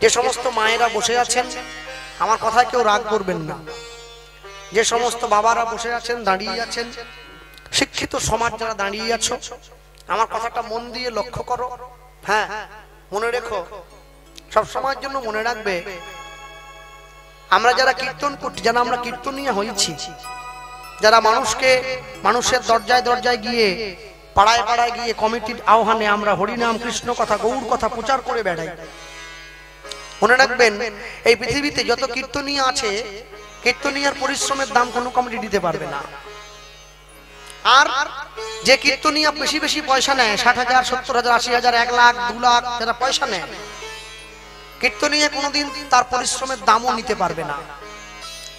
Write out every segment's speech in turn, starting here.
যে সমস্ত মায়েরা বসে আছেন, আমার কথায় কেউ রাগ করবেন না, যে সমস্ত বাবারা বসে আছেন, দাঁড়িয়ে আছেন, শিক্ষিত সমাজ যারা দাঁড়িয়ে আছো, আমার কথাটা মন দিয়ে লক্ষ্য করো। হ্যাঁ, মনে রেখো, সব সময়ের জন্য মনে রাখবে, আমরা যারা কীর্তন করছি, যারা আমরা কীর্তনিয়া হয়েছি, যারা মানুষের দরজায় দরজায় গিয়ে, পাড়ায় পাড়ায় গিয়ে কমিটির আহ্বানে আমরা হরিনাম, কৃষ্ণ কথা, গৌর কথা প্রচার করে বেড়াই, মনে রাখবেন এই পৃথিবীতে যত কীর্তনিয়া আছে, কীর্তনিয়ার পরিশ্রমের দাম কোনো কমিটি দিতে পারবে না। আর যে কীর্তনিয়া বেশি বেশি পয়সা নেয়, 60,000, 70,000, 80,000, 1 লাখ, 2 লাখ যারা পয়সা নেয়, কীর্তনিয়া কোনোদিন তার পরিশ্রমের দামও নিতে পারবে না।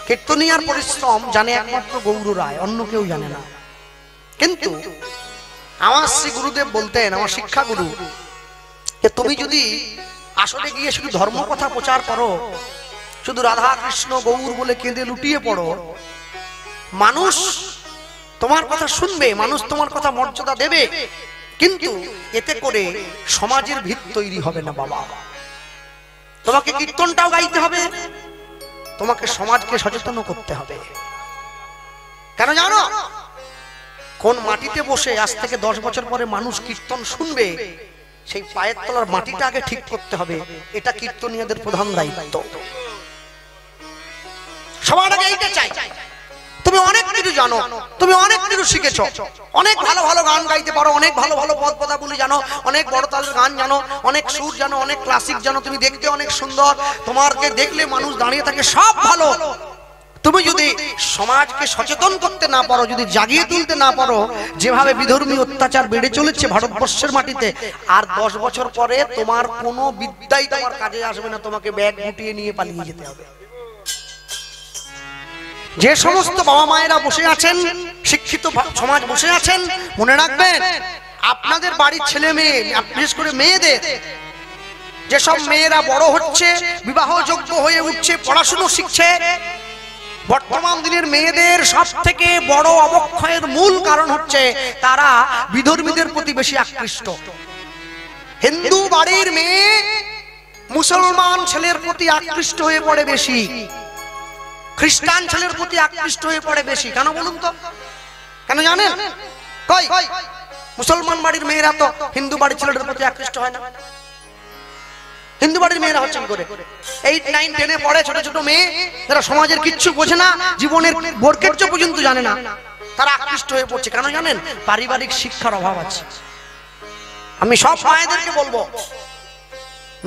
কীর্তনিয়ার পরিশ্রম জানে একমাত্র গৌর রায়, অন্য কেউ জানে না। কিন্তু আমার শ্রী গুরুদেব বলতেন, আমার শিক্ষা গুরু, যে তুমি যদি আসলে গিয়ে শুধু ধর্ম কথা প্রচার করো, শুধু রাধা কৃষ্ণ গৌর বলে কেঁদে লুটিয়ে পড়ো, মানুষ তোমার কথা শুনবে, মানুষ তোমার কথা মর্যাদা দেবে, কিন্তু এতে করে সমাজের ভিত তৈরি হবে না বাবা। তোমাকে কীর্তনটাও গাইতে হবে, তোমাকে সমাজকে সচেতন করতে হবে। কেন জানো? কোন মাটিতে বসে আজ থেকে 10 বছর পরে মানুষ কীর্তন শুনবে, সেই পায়ের তলার মাটিটা আগে ঠিক করতে হবে। এটা কীর্তনীয়দের প্রধান দায়িত্ব। সবার আগে এইটা চাই। তুমি অনেক কিছু জানো, তুমি অনেক কিছু শিখেছো, অনেক ভালো ভালো গান গাইতে পারো, অনেক ভালো ভালো পদ পদাবলী জানো, অনেক বড় তালের গান জানো, অনেক সুর জানো, অনেক ক্লাসিক জানো, তুমি দেখতে অনেক সুন্দর, তোমাকে দেখলে মানুষ দাঁড়িয়ে থাকে, সব ভালো। তুমি যদি সমাজকে সচেতন করতে না পারো, যদি জাগিয়ে তুলতে না পারো, যেভাবে বিধর্মী অত্যাচার বেড়ে চলেছে ভারতবর্ষের মাটিতে, আর 10 বছর পরে তোমার কোনো বিদ্যাই তোমার কাজে আসবে না, তোমাকে ব্যাগ গুটিয়ে নিয়ে পালিয়ে যেতে হবে। যে সমস্ত বাবা মায়েরা বসে আছেন, শিক্ষিত সমাজ বসে আছেন, মনে রাখবেন আপনাদের বাড়ির ছেলে মেয়ে, বিশেষ করে মেয়েদের, যেসব মেয়েরা বড় হচ্ছে, বিবাহযোগ্য হয়ে উঠছে, পড়াশুনো শিখছে, বর্তমান দিনের মেয়েদের সব থেকে বড় অবক্ষয়ের মূল কারণ হচ্ছে তারা বিধর্মীদের প্রতি বেশি আকৃষ্ট। হিন্দু বাড়ির মেয়ে মুসলমান ছেলের প্রতি আকৃষ্ট হয়ে পড়ে বেশি, খ্রিস্টান ছেলের প্রতি আকৃষ্ট হয়ে পড়ে বেশি। কেন বলুন তো? কেন জানেন? কই মুসলমান বাড়ির মেয়েরা তো হিন্দু বাড়ির ছেলেদের প্রতি আকৃষ্ট হয় না। হিন্দু বাড়ির মেয়েরা হচ্ছে কি করে? 8, 9, 10 পড়ে, ছোট ছোট মেয়ে, যারা সমাজের কিচ্ছু বোঝে না, জীবনের বরকের্য পর্যন্ত জানে না, তারা আকৃষ্ট হয়ে পড়ছে। কেন জানেন? পারিবারিক শিক্ষার অভাব আছে। আমি সব মায়েদেরকে বলবো,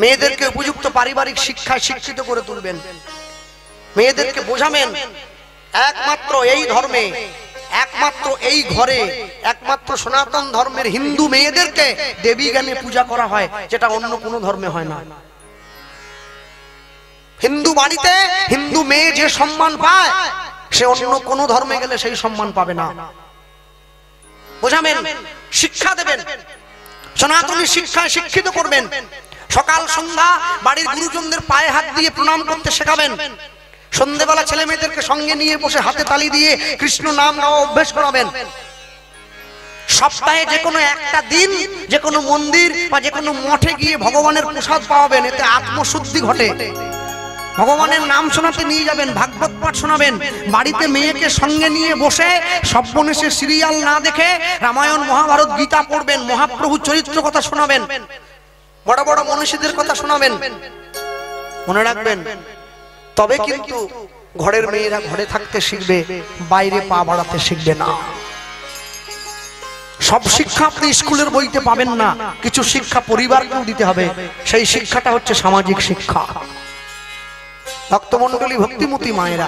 মেয়েদেরকে উপযুক্ত পারিবারিক শিক্ষায় শিক্ষিত করে তুলবেন, মেয়েদেরকে বোঝাবেন একমাত্র এই ধর্মে, একমাত্র এই ঘরে, একমাত্র সনাতন ধর্মের হিন্দু মেয়েদেরকে দেবী জ্ঞানে পূজা করা হয়, যেটা অন্য কোনো ধর্মে হয় না। হিন্দু বাড়িতে হিন্দু মেয়ে যে সম্মান পায়, সে অন্য কোনো ধর্মে গেলে সেই সম্মান পাবে না। বোঝাবেন, শিক্ষা দেবেন, সনাতনী শিক্ষায় শিক্ষিত করবেন। সকাল সন্ধ্যা বাড়ির গুরুজনদের পায়ে হাত দিয়ে প্রণাম করতে শেখাবেন। সন্ধ্যেবেলা ছেলে মেয়েদেরকে সঙ্গে নিয়ে বসে হাতে তালি দিয়ে কৃষ্ণ নাম গাওয়া অভ্যেস করাবেন। সপ্তাহে যে কোনো একটা দিন যে কোনো মন্দির বা যে কোনো মঠে গিয়ে ভগবানের প্রসাদ পাওয়াবেন, এতে আত্মশুদ্ধি ঘটে। ভগবানের নাম শোনাতে নিয়ে যাবেন, ভাগবত পাঠ শোনাবেন। বাড়িতে মেয়েকে সঙ্গে নিয়ে বসে সব্বনেশে সিরিয়াল না দেখে রামায়ণ, মহাভারত, গীতা পড়বেন, মহাপ্রভু চরিত্র কথা শোনাবেন, বড় বড় মনীষীদের কথা শোনাবেন। মনে রাখবেন, তবে কিন্তু ঘরের মেয়েরা ঘরে থাকতে শিখবে, বাইরে পা বাড়াতে শিখবে না। সব শিক্ষা আপনি স্কুলের বইতে পাবেন না, কিছু শিক্ষা পরিবারকেও দিতে হবে। সেই শিক্ষাটা হচ্ছে সামাজিক শিক্ষা। ভক্তমণ্ডলী, ভক্তিমতী মায়েরা,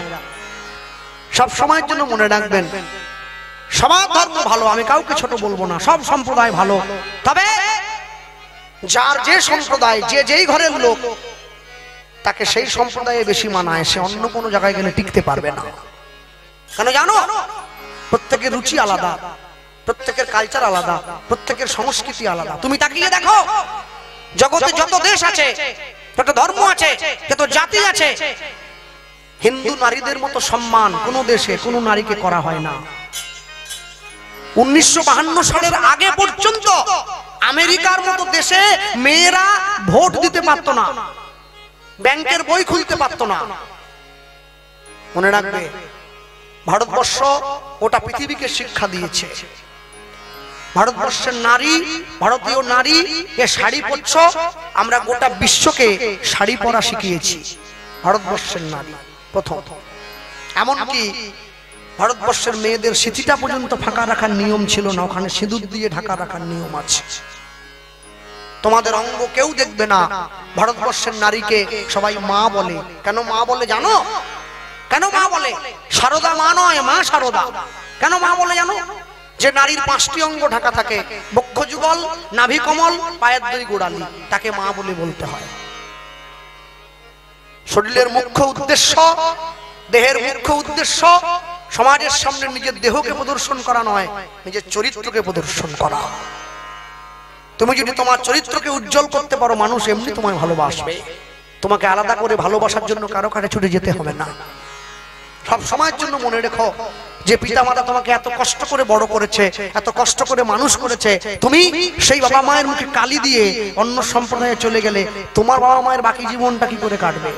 সব সময়ের জন্য মনে রাখবেন, সবার ধর্ম ভালো, আমি কাউকে ছোট বলবো না, সব সম্প্রদায় ভালো। তবে যার যে সম্প্রদায়, যে যেই ঘরের লোক, তাকে সেই সম্প্রদায়ে বেশি মানায়, সে অন্য কোনো জায়গায় গেলে টিকতে পারবে না। কেন জানো? প্রত্যেকের রুচি আলাদা, প্রত্যেকের কালচার আলাদা, প্রত্যেকের সংস্কৃতি আলাদা। তুমি তাকিয়ে দেখো, জগতে যত দেশ আছে, যত ধর্ম আছে, যত জাতি আছে, হিন্দু নারীদের মতো সম্মান কোনো দেশে কোনো নারীকে করা হয় না। 1952 সালের আগে পর্যন্ত আমেরিকার মতো দেশে মেয়েরা ভোট দিতে পারত না। ব্যাংকের বই খুলতে পারতো না। মনে রাখবে, ভারতবর্ষ গোটা পৃথিবীকে শিক্ষা দিয়েছে। ভারতবর্ষের নারী, ভারতীয় নারী এ শাড়ি পরছ, আমরা গোটা বিশ্বকে শাড়ি পরা শিখিয়েছি। ভারতবর্ষের নারী প্রথম। এমনকি ভারতবর্ষের মেয়েদের সিঁথিটা পর্যন্ত ফাঁকা রাখার নিয়ম ছিল না, ওখানে সিঁদুর দিয়ে ঢাকা রাখার নিয়ম আছে। তোমাদের অঙ্গ কেউ দেখবে না। ভারতবর্ষের নারীকে সবাই মা বলে। কেন মা বলে জানো? কেন মা বলে? সারদা মা নয়, মা সারদা। কেন মা বলে জানো? যে নারীর 5টি অঙ্গ ঢাকা থাকে, বক্ষ যুগল, নাভি কমল, পায়ের 2 গোড়ালি, তাকে মা বলে বলতে হয়। শরীরের মুখ্য উদ্দেশ্য, দেহের মুখ্য উদ্দেশ্য সমাজের সামনে নিজের দেহকে প্রদর্শন করা নয়, নিজের চরিত্রকে প্রদর্শন করা। তুমি যদি তোমার চরিত্রকে উজ্জ্বল করতে পারো, মানুষ এমনি তোমায় ভালোবাসবে। তোমাকে আলাদা করে ভালোবাসার জন্য কারো কাছে ছুটে যেতে হবে না। সব সময়ের জন্য মনে রেখো যে পিতামাতা তোমাকে এত কষ্ট করে বড় করেছে, এত কষ্ট করে মানুষ করেছে, তুমি সেই বাবা মায়ের মুখে কালি দিয়ে অন্য সম্প্রদায়ে চলে গেলে তোমার বাবা মায়ের বাকি জীবনটা কি করে কাটবে?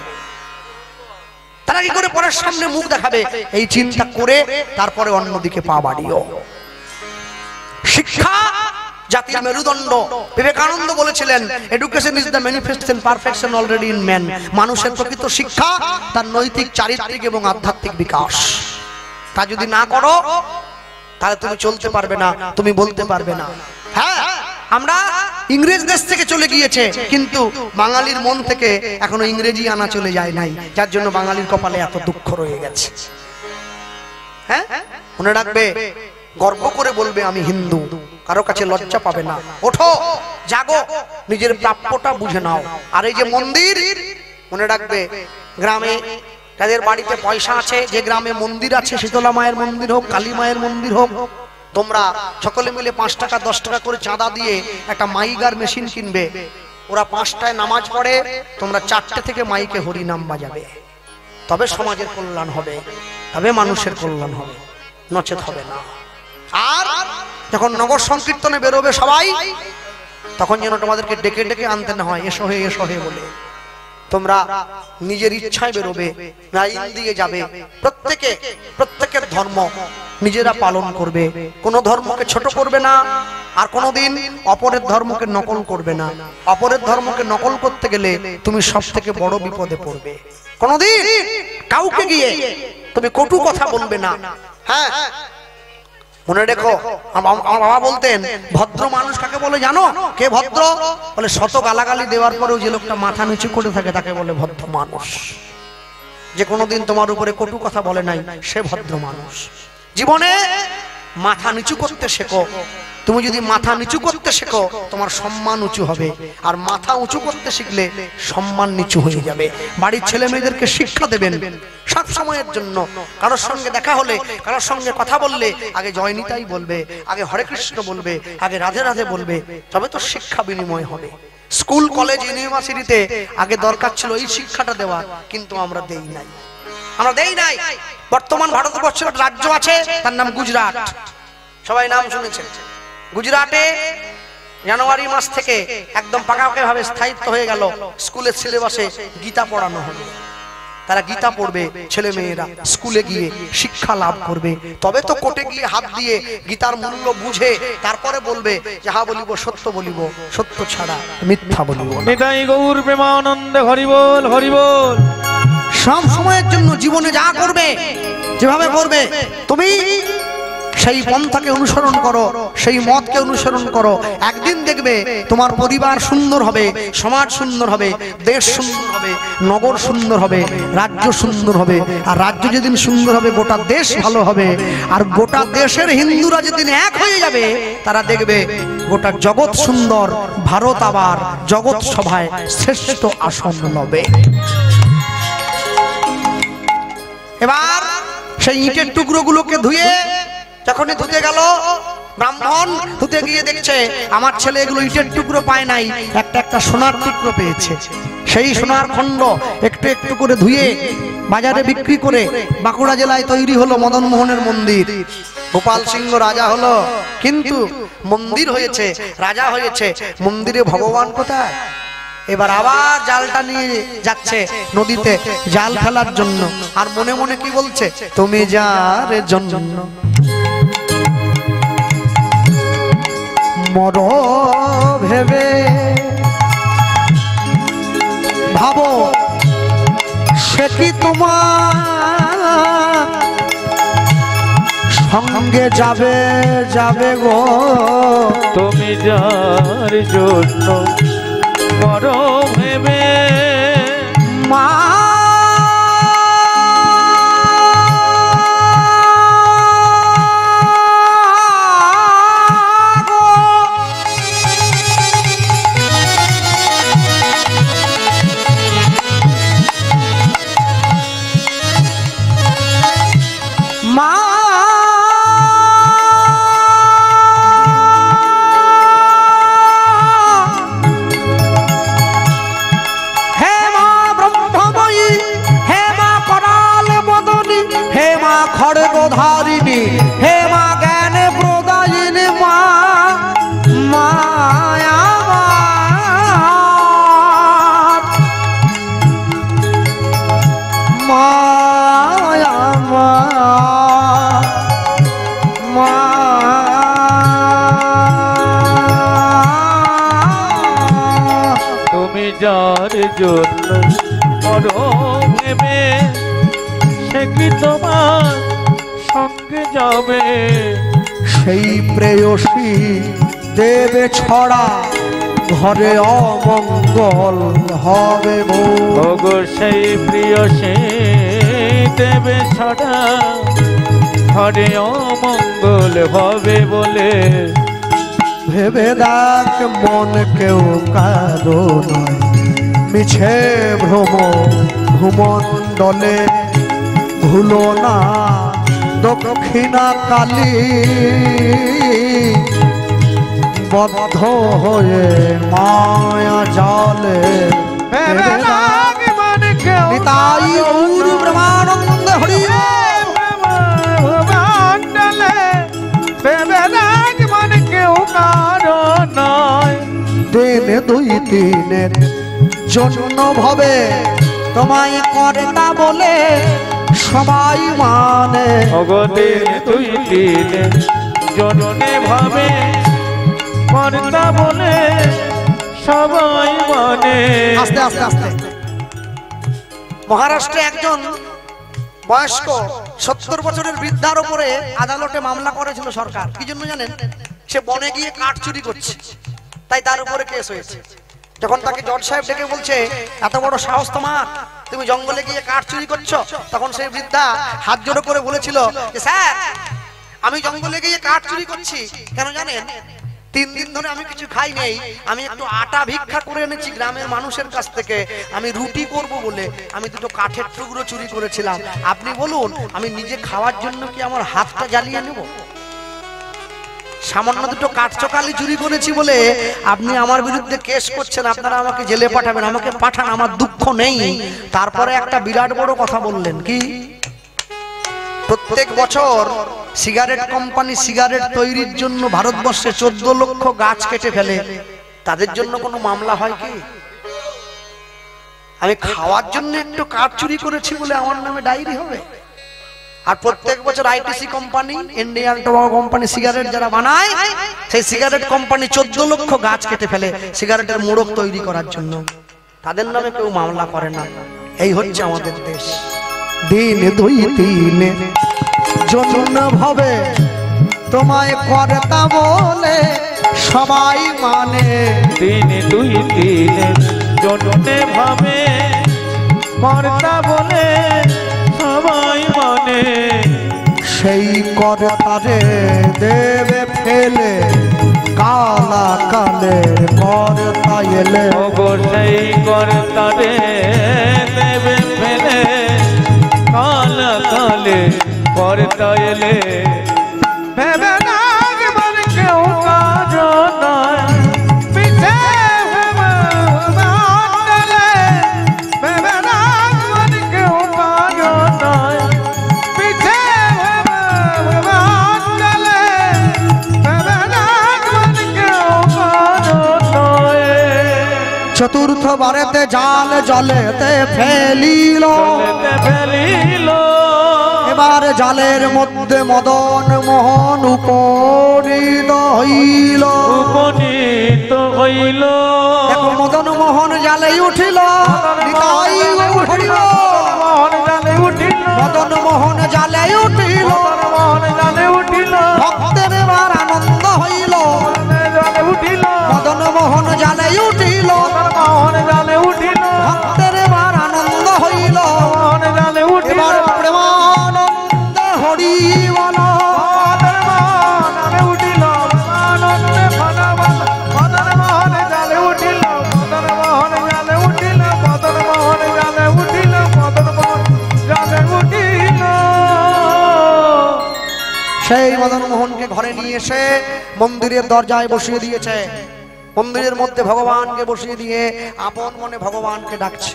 তারা কি করে পরের সামনে মুখ দেখাবে? এই চিন্তা করে তারপরে অন্যদিকে পা বাড়িও। শিক্ষা জাতির মেরুদণ্ড। বিবেকানন্দ বলেছিলেন, education is the manifestation perfection already in man. মানুষের প্রকৃত শিক্ষা তার নৈতিক, চারিত্রিক এবং আধ্যাত্মিক বিকাশ। তা যদি না করো তাহলে তুমি চলতে পারবে না, তুমি বলতে পারবে না। হ্যাঁ, আমরা ইংরেজ দেশ থেকে চলে গিয়েছে, কিন্তু বাঙালির মন থেকে এখনো ইংরেজি আনা চলে যায় নাই, যার জন্য বাঙালির কপালে এত দুঃখ রয়ে গেছে। হ্যাঁ, মনে রাখবে, গর্ব করে বলবে আমি হিন্দু, কারো কাছে লজ্জা পাবে না। ওঠো, জাগো, নিজের প্রাপ্যটা বুঝে নাও। আর এই যে মন্দির, মনে রাখবে, গ্রামে যাদের বাড়িতে পয়সা আছে, যে গ্রামে মন্দির আছে, শীতলা মায়ের মন্দির হোক, কালী মায়ের মন্দির হোক, তোমরা সকলে মিলে 5 টাকা 10 টাকা করে চাঁদা দিয়ে একটা মাইগার মেশিন কিনবে। ওরা 5টায় নামাজ পড়ে, তোমরা 4টে থেকে মাইকে হরি নাম বাজাবে। তবে সমাজের কল্যাণ হবে, তবে মানুষের কল্যাণ হবে, নচেত হবে না। আর যখন নগর সংকীর্তনে বেরোবে সবাই, তখন যেন তোমাদেরকে ডেকে ডেকে আনতে না হয়, এসো হে এসো হে বলে। তোমরা নিজের ইচ্ছায় বেরোবে, লাইন দিয়ে যাবে। প্রত্যেকের ধর্ম নিজেরা পালন করবে, কোন ধর্মকে ছোট করবে না, আর কোনোদিন অপরের ধর্মকে নকল করবে না। অপরের ধর্মকে নকল করতে গেলে তুমি সব থেকে বড় বিপদে পড়বে। কোনোদিন কাউকে গিয়ে তুমি কটু কথা বলবে না। হ্যাঁ, মনে রেখো, আমার বাবা বলতেন, ভদ্র মানুষ কাকে বলে জানো? কে ভদ্র? বলে, শত গালাগালি দেওয়ার পরেও যে লোকটা মাথা নিচু করে থাকে তাকে বলে ভদ্র মানুষ। যে কোনোদিন তোমার উপরে কটু কথা বলে নাই, সে ভদ্র মানুষ। জীবনে মাথা নিচু করতে শেখো। তুমি যদি মাথা নিচু করতে শেখো, তোমার সম্মান উঁচু হবে। আর মাথা উঁচু করতে শিখলে সম্মান নিচু হয়ে যাবে। বাড়ির ছেলে মেয়েদেরকে শিক্ষা দেবেন সব সময়ের জন্য। কারোর সঙ্গে দেখা হলে, কারোর সঙ্গে কথা বললে আগে জয় নিতাই বলবে, আগে হরে কৃষ্ণ বলবে, আগে রাধে রাধে বলবে, তবে তো শিক্ষা বিনিময় হবে। স্কুল, কলেজ, ইউনিভার্সিটিতে আগে দরকার ছিল এই শিক্ষাটা দেওয়া, কিন্তু আমরা দেই নাই, আমরা দেই নাই। বর্তমান ভারতবর্ষের রাজ্য আছে, তার নাম গুজরাট। সবাই নাম শুনেছেন। গুজরাটে জানুয়ারি মাস থেকে একদম পাকাপাকি ভাবে স্থায়িত্ব হয়ে গেল, স্কুলের সিলেবাসে গীতা পড়ানো হবে। তারা গীতা পড়বে, ছেলে মেয়েরা স্কুলে গিয়ে শিক্ষা লাভ করবে। তবে তো কোর্টে গিয়ে হাত দিয়ে গীতার মূল্য বুঝে তারপরে বলবে, যাহা বলিব সত্য বলিব, সত্য ছাড়া মিথ্যা বলিব না। নিতাই গৌর প্রেমানন্দে হরি বল, হরি বল। সব সময়ের জন্য জীবনে যা করবে, যেভাবে করবে, তুমি সেই পন্থাকে অনুসরণ করো, সেই মতকে অনুসরণ করো। একদিন দেখবে তোমার পরিবার সুন্দর হবে, সমাজ সুন্দর হবে, দেশ সুন্দর হবে, নগর সুন্দর হবে, রাজ্য সুন্দর হবে। আর রাজ্য যেদিন সুন্দর হবে, গোটা দেশ ভালো হবে। আর গোটা দেশের হিন্দুরা যেদিন এক হয়ে যাবে, তারা দেখবে গোটা জগৎ সুন্দর, ভারত আবার জগৎ সভায় শ্রেষ্ঠ আসন লবে। এবার সেই ইটের টুকরোগুলোকে ধুয়ে, যখনই ধুতে গেল, ব্রাহ্মণ ধুতে গিয়ে দেখছে আমার ছেলে এগুলো ইটের টুকরো পায় নাই, একটা একটা সোনার টুকরো পেয়েছে। সেই সোনার খণ্ড একটু একটু করে ধুয়ে বাজারে বিক্রি করে বাঁকুড়া জেলায় তৈরি হলো মদন মোহনের মন্দির। গোপাল সিংহ রাজা হলো, কিন্তু মন্দির হয়েছে, রাজা হয়েছে, মন্দিরে ভগবান কোথায়? এবার আবার জালটা নিয়ে যাচ্ছে নদীতে জাল ফেলার জন্য, আর মনে মনে কি বলছে, তুমি যার জন্য মর ভেবে ভাবো সে কি তোমার সঙ্গে যাবে যাবে গো, তুমি যার জন্য বড় ভেবে মা খড়গধারিণী, হে মা জ্ঞান প্রদায়িনী, মা মায়া মায়া মা তুমি যার জন্য বড় ভেবে সে কি তোমার সঙ্গে যাবে, সেই প্রেয়সী দেবে ছড়া ঘরে অমঙ্গল হবে গো, সেই প্রিয় সে দেবে ছড়া ঘরে অমঙ্গল হবে বলে ভেবে দেখ মন কেউ কারো নয়, মিছে ভ্রম ভূমণ্ডলে ভুলো না দক্ষিণা কালী বদ্ধ হয়ে মায়া জালে নিতাই গৌর ব্রহ্মানন্দ হরি দিন দুই দিনের জন্য ভবে তোমায় কর্তা বলে সবাই মানে, অগদিন দুই দিনের জননে ভাবে কর্তা বলে সবাই মানে। আস্তে আস্তে আস্তে। মহারাষ্ট্রে একজন বয়স্ক 70 বছরের বৃদ্ধার উপরে আদালতে মামলা করেছিল সরকার, কি জন্য জানেন? সে বনে গিয়ে কাঠ চুরি করছে, তাই তার উপরে কেস হয়েছে। যখন তাকে জজ সাহেব ডেকে বলছে, এত বড় সাহস তোমার, তুমি জঙ্গলে গিয়ে কাঠ চুরি করছো, তখন সেই বৃদ্ধা হাত জোড়ো করে বলেছিল যে স্যার, আমি জঙ্গলে গিয়ে কাঠ চুরি করছি কেন জানেন? 3 দিন ধরে আমি কিছু খাই নেই, আমি একটু আটা ভিক্ষা করে এনেছি গ্রামের মানুষের কাছ থেকে, আমি রুটি করব বলে আমি দুটো কাঠের টুকরো চুরি করেছিলাম। আপনি বলুন, আমি নিজে খাওয়ার জন্য কি আমার হাতটা জ্বালিয়ে নেব? সামান্য দুটো কাঠচোকালি চুরি করেছি বলে আপনি আমার বিরুদ্ধে কেস করছেন, আপনারা আমাকে জেলে পাঠাবেন, আমাকে পাঠান, আমার দুঃখ নেই। তারপরে একটা বিরাট বড় কথা বললেন, কি? প্রত্যেক বছর সিগারেট কোম্পানি সিগারেট তৈরির জন্য ভারতবর্ষে 14 লক্ষ গাছ কেটে ফেলে, তাদের জন্য কোনো মামলা হয় কি? আমি খাওয়ার জন্য একটু কাঠ চুরি করেছি বলে আমার নামে ডায়েরি হবে? আর প্রত্যেক বছর ITC company, Indian tobacco company cigarette যারা বানায়, সেই সিগারেট কোম্পানি 14 লক্ষ গাছ কেটে ফেলে সিগারেটের মোড়ক তৈরি করার জন্য, তাদের নামে কেউ মামলা করে না। এই হচ্ছে আমাদের দেশ। দিন দুই দিনের জন্য ভাবে তোমায় কর্তা বলে সবাই মানে, দিন দুই দিনের জন্যে ভাবে কর্তা বলে সবাই মানে, সেই কর্তারে দেবে ফেলে কালা কালের কর্তা এলে, সেই কর্তারে দেবে ফেলে কালা কালে কর্তা এলে। ভেবে নাগ মন কেউ কাজ নয়, পিছে ভেবে নাগ মন কেউ কাজ নয়, পিছে চতুর্থ বারেতে জাল জলেতে ফেলিল, এবার জালের মধ্যে মদন মোহন উপনীত হইল। দেখো মদন মোহন জালে উঠিল, মদন মোহন জালে উঠিল, ভক্তের এবার আনন্দ হইল। মদন মোহন জালে উঠিল, ভক্তের এবার আনন্দ হইল। এবার প্রেমানন্দ হরি বল, সেই মদন মোহনকে ঘরে নিয়ে এসে মন্দিরের দরজায় বসিয়ে দিয়েছে। মন্দিরের মধ্যে ভগবানকে বসিয়ে দিয়ে আপন মনে ভগবানকে ডাকছে,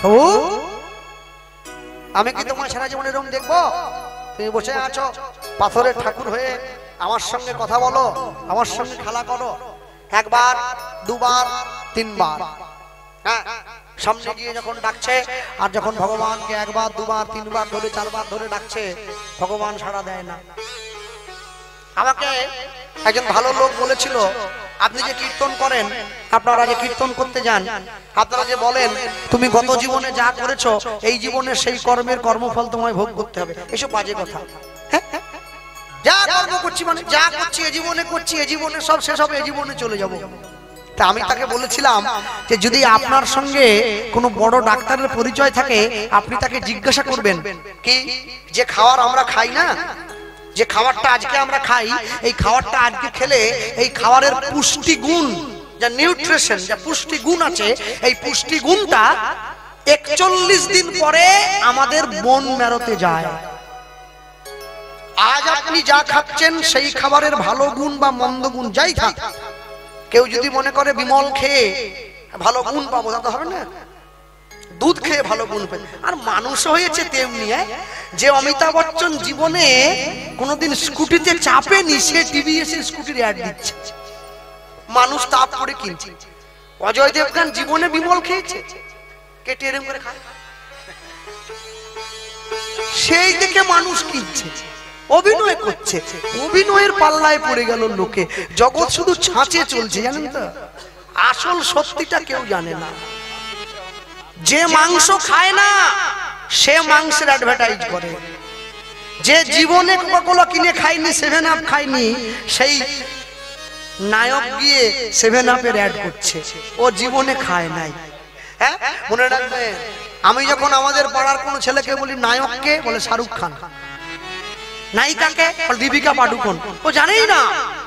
প্রভু আমি কি তোমার সারা জীবনে এরকম দেখবো? তুমি বসে আছো পাথরের ঠাকুর হয়ে, আমার সঙ্গে কথা বলো, আমার সঙ্গে খেলা করো। একবার, দুবার, তিনবার, হ্যাঁ, সামনে গিয়ে যখন ডাকছে, আর যখন ভগবানকে একবার, দুবার, তিনবার ধরে, চারবার ধরে ডাকছে, ভগবান সাড়া দেয় না। আমাকে একজন ভালো লোক বলেছিল, আপনি যে কীর্তন করেন, আপনারা যে কীর্তন করতে যান, আপনারা যে বলেন তুমি গত জীবনে যা করেছো এই জীবনে সেই কর্মের কর্মফল তোমায় ভোগ করতে হবে, এসব বাজে কথা। যা কর্ম করছি মানে যা করছি এ জীবনে করছি, এ জীবনে সব শেষ হবে, এ জীবনে চলে যাব। তা আমি তাকে বলেছিলাম যে যদি আপনার সঙ্গে কোনো বড় ডাক্তারের পরিচয় থাকে, আপনি তাকে জিজ্ঞাসা করবেন কি যে খাবার আমরা খাই না, যে খাবারটা আজকে আমরা খাই, এই খাবারটা আজকে খেলে এই খাবারের পুষ্টিগুণ, যা নিউট্রিশন, যা পুষ্টিগুণ আছে, এই পুষ্টিগুণটা 41 দিন পরে আমাদের বোন মেরোতে যায়। আজ আপনি যা খাচ্ছেন সেই খাবারের ভালো গুণ বা মন্দ গুণ যাই থাক, কেউ যদি মনে করে বিমল খেয়ে ভালো গুণ পাবো, তা তো হবে না। দুধ খেয়ে ভালো গুণ পেয়ে, আর মানুষ হয়েছে তেমনি। যে অমিতাভ বচ্চন জীবনে কোনোদিন স্কুটিতে চাপেনি, সে টিভি এসে স্কুটির অ্যাড দিচ্ছে, মানুষ তাপ করে কিনছে। অজয় দেবগান জীবনে বিমল খেয়েছে, কেটে এরম করে খায়, সেই দিকে মানুষ কিনছে, অভিনয় করছে, অভিনয়ের পাল্লায় পড়ে গেল লোকে। জগৎ শুধু ছাঁচে চলছে, জানেন তো, আসল সত্যিটা কেউ জানে না। যে মাংস খায় না সে মাংসের অ্যাডভার্টাইজ করে, যে জীবনে কোকা-কোলা কিনে খায়নি, 7 আপ খায়নি, সেই নায়ক গিয়ে 7 আপের অ্যাড করছে, ও জীবনে খায় নাই। হ্যাঁ, মনে রাখবেন, আমি যখন আমাদের পাড়ার কোনো ছেলেকে বলি নায়ককে, বলে শাহরুখ খান, নায়িকাকে দীপিকা পাডুকোন, ও জানেই না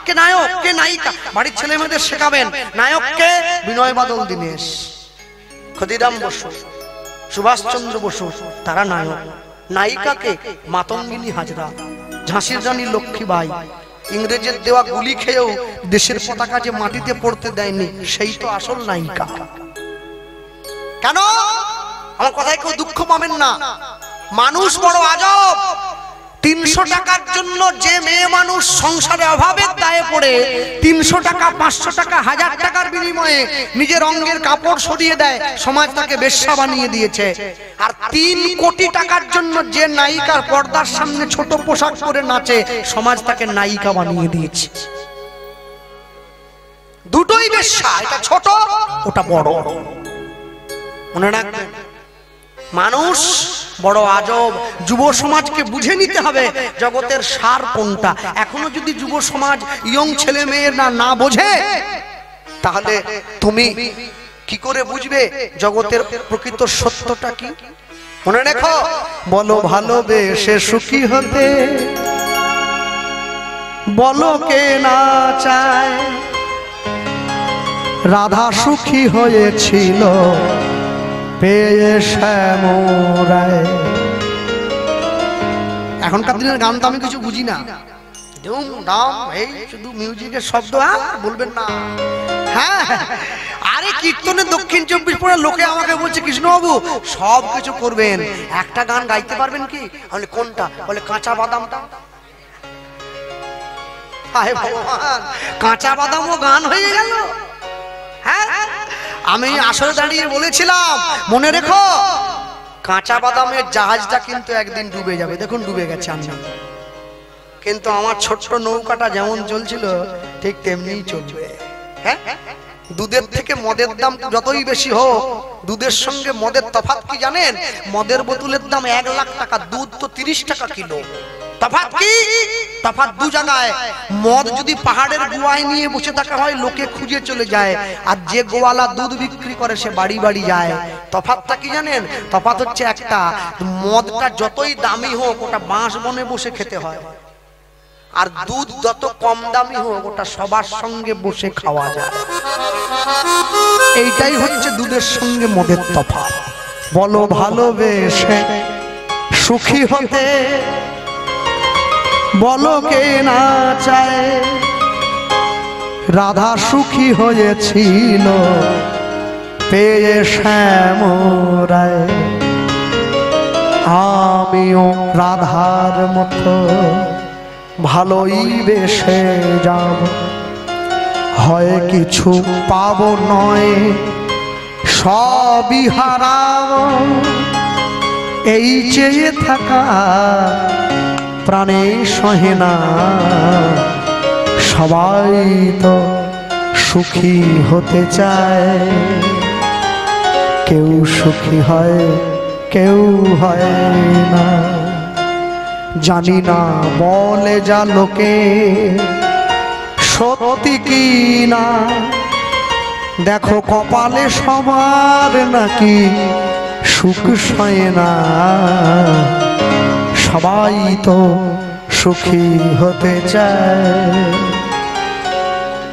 কে নায়ক কে নায়িকা। বাড়ির ছেলে মেয়েদের শেখাবেন নায়ককে বিনয় বাদল দীনেশ, ক্ষুদিরাম বসু, সুভাষচন্দ্র বসু, তারা নায়ক। নায়িকাকে মাতঙ্গিনী হাজরা, ঝাঁসির রানী লক্ষ্মীবাই, ইংরেজের দেওয়া গুলি খেয়েও দেশের পতাকা যে মাটিতে পড়তে দেয়নি, সেই তো আসল নায়িকা। কেন? আমার কথায় কেউ দুঃখ পাবেন না, মানুষ বড় আজব। 300 টাকার জন্য যে মেয়ে মানুষ সংসারে অভাবের দায়ে পড়ে 300 টাকা, 500 টাকা, 1000 টাকার বিনিময়ে নিজের অঙ্গের কাপড় সরিয়ে দেয়, সমাজ তাকে বেশ্যা বানিয়ে দিয়েছে। আর 3 কোটি টাকার জন্য যে নায়িকার পর্দার সামনে ছোট পোশাক পরে নাচে, সমাজ তাকে নায়িকা বানিয়ে দিয়েছে। দুটোই বেশ্যা, এটা ছোট, ওটা বড়। মনে রাখবেন, মানুষ বড় আজব। যুব সমাজকে বুঝে নিতে হবে জগতের সার কোনটা। এখনো যদি যুব সমাজ, ইয়ং ছেলে মেয়ের না বোঝে, তাহলে তুমি কি করে বুঝবে জগতের প্রকৃত সত্যটা কি? মনে রেখো, বলো ভালোবেসে সুখী হতে, বলো কে না চায়। রাধা সুখী হয়েছিল পেয়ে শ্যামরায়। এখনকার দিনের গান তো আমি কিছু বুঝি না, এই শুধু মিউজিকের শব্দ, বলবেন না। হ্যাঁ, আরে কীর্তনে দক্ষিণ 24 পরের লোকে আমাকে বলছে কৃষ্ণবাবু সব কিছু করবেন, একটা গান গাইতে পারবেন কি? বলে কোনটা? বলে কাঁচা বাদামটা। হায় ভগবান, কাঁচা বাদামও গান হয়ে গেল। হ্যাঁ, আমি আসলে দাঁড়িয়ে বলেছিলাম মনে রেখো কাঁচা বাদামের জাহাজটা কিন্তু একদিন ডুবে যাবে। দেখুন ডুবে গেছে আমি, কিন্তু আমার ছোট্ট নৌকাটা যেমন চলছিল ঠিক তেমনিই চলবে। হ্যাঁ, দুধের থেকে মদের দাম যতই বেশি হোক, দুধের সঙ্গে মদের তফাৎ কি জানেন? মদের বোতলের দাম 1 লাখ টাকা, দুধ তো 30 টাকা কিলো। তফাৎ কি? তফাৎ দু জায়গায়। মদ যদি পাহাড়ের গুয়ায় নিয়ে বসে থাকা হয় লোকে খুঁজে চলে যায়, আর যে গোয়ালা দুধ বিক্রি করে সে বাড়ি বাড়ি যায়। তফাৎটা কি জানেন? তফাৎ হচ্ছে একটা, মদটা যতই দামি হোক ওটা বাঁশ বনে বসে খেতে হয়, আর দুধ যত কম দামি হোক ওটা সবার সঙ্গে বসে খাওয়া যায়। এইটাই হচ্ছে দুধের সঙ্গে মদের তফাৎ। বলো ভালোবেসে সুখী হতে বলো কে না চায়, রাধা সুখী হয়েছিল পেয়ে শ্যামরায়, আমিও রাধার মতো ভালোই বেসে যাব, হয় কিছু পাবো নয় সবই হারাবো, এই চেয়ে থাকা প্রাণে সহে না, সবাই তো সুখী হতে চায়, কেউ সুখী হয় কেউ হয় না, জানি না বলে যা লোকে সত্যি কি না, দেখো কপালে সবার নাকি সুখ সয় না, সবাই তো সুখী হতে চায়।